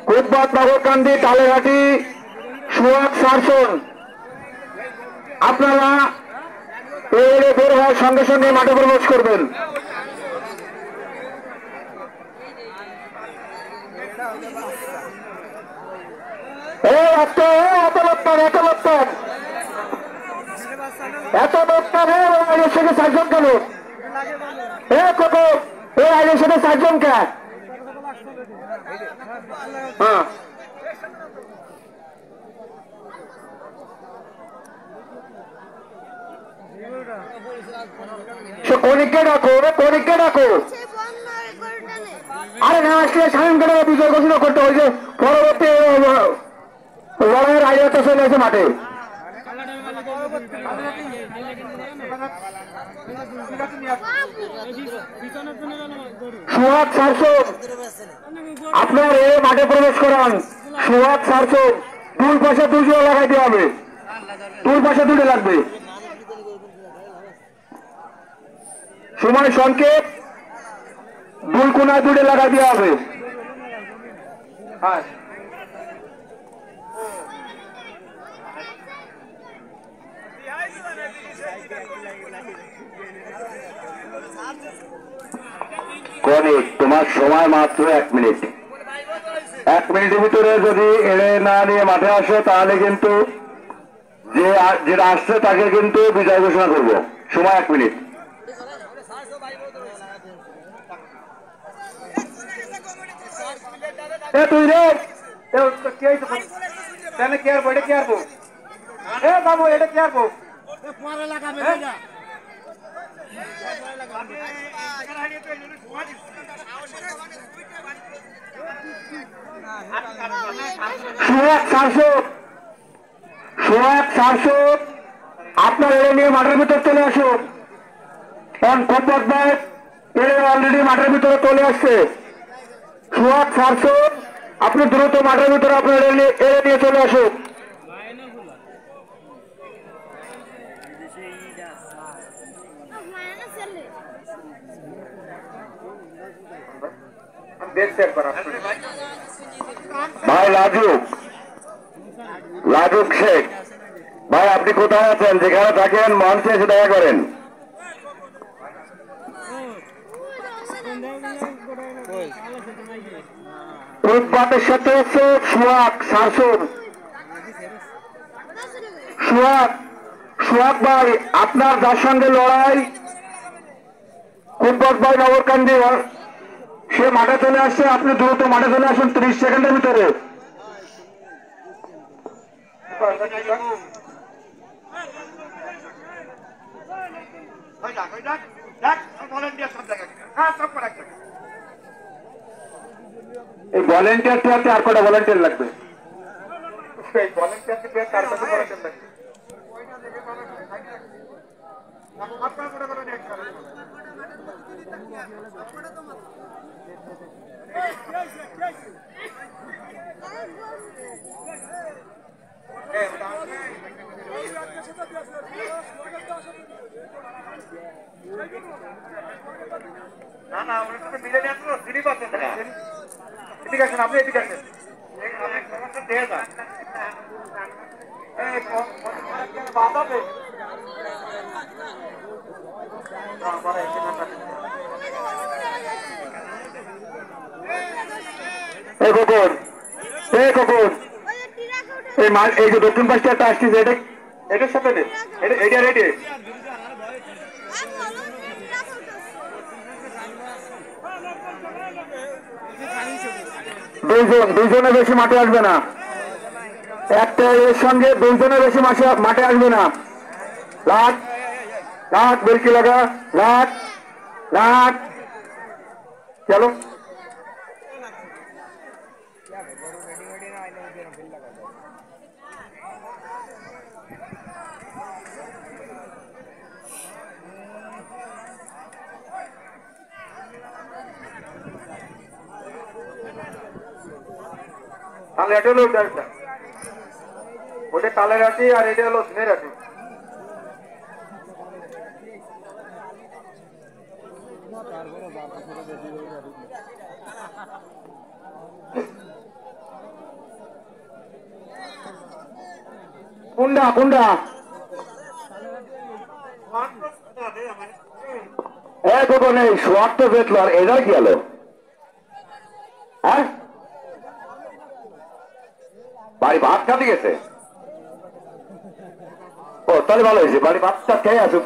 কুটবাদ নগরকান্দি তালেঘাটি সোহাগ শাসন আপনারা এই বের হওয়ার সঙ্গে সঙ্গে মাঠে প্রবেশ করবেন। এত লোকটান আইনের সাথে 4 জন কেন? কত এই আইনের সাথে 4 জন কে? হ্যাঁ কনিককে ডাকো, কনিককে ডাকো। আরে না আসলে স্বাধীন করে বিজয় ঘোষণা করতে হয় যে পরবর্তী লড়াইয়ের আইডিয়াটা চলে আসে মাঠে। সোহাগ শাসক আপনার এই মাঠে প্রবেশ করান। সোহাগ শাসক দুই পাশে 2 জোড়া লাগাই দেওয়া হবে, 2 পাশে 2 লাগবে। সময় সংকেত 2 কোনায় 2 লাগাই দেওয়া হবে। হ্যাঁ কনিক তোমার সময় মাত্র 1 মিনিট। 1 মিনিটের ভিতরে যদি এড়ে না নিয়ে মাঠে আসে তাহলে কিন্তু যেটা আসছে তাকে কিন্তু বিজয় ঘোষণা করবো। সময় 1 মিনিট। তুই রে কি আর বইটা কি আরবো বাবু এটা কি আরবো সোহাগ শাসক আপনার এড়ে নিয়ে মাঠের ভিতর চলে আসুন। কারণ কম্পট ভাই এড়ে অলরেডি মাঠের ভিতরে চলে আসছে। সোহাগ শাসক আপনি দ্রুত মাঠের ভিতরে আপনার এড়ে নিয়ে চলে আসুন। ভাই লাজুক শেখ ভাই আপনি কোথায় আছেন? যেখানে থাকেন মঞ্চে এসে দেখা করেন। উৎপাতের সাথে হচ্ছে সোহাগ শাসন। সোহাগ ভাই আপনার যার সঙ্গে লড়াই কুটবাদ ভাই নগরকান্দি সে মাঠে চলে আসছে। আপনি দ্রুত মাঠে চলে আসুন 30 সেকেন্ডের ভিতরে। এই ভলেন্টিয়ার আর কটা ভলেন্টিয়ার লাগবে? না না আমরা তো মিলে নিয়ে আসবো। স্লিপ আছে এদিকে আসেন, আপনি এদিকে আসেন। এই যে দক্ষিণ পাশে একটা আসছে এটার সাথে এটা রেডি দুইজনের বেশি মাঠে আসবে না। একটা এর সঙ্গে 2 জনের বেশি মাঠে আসবে না। লাট বেলকি লাগা লাট চলো। তাহলে এটা হলো ওটা তালেঘাটি আর এটা হলো ঝিনাইঘাটি। কোনটা কোনটা এতক্ষণ এই সোয়াট তো বেতলো আর এটা কি হলো হ্যাঁ বাড়ি ভাত খাতে গেছে ও তাহলে ভালো হয়েছে বাড়ি ভাতটা খেয়ে আসুক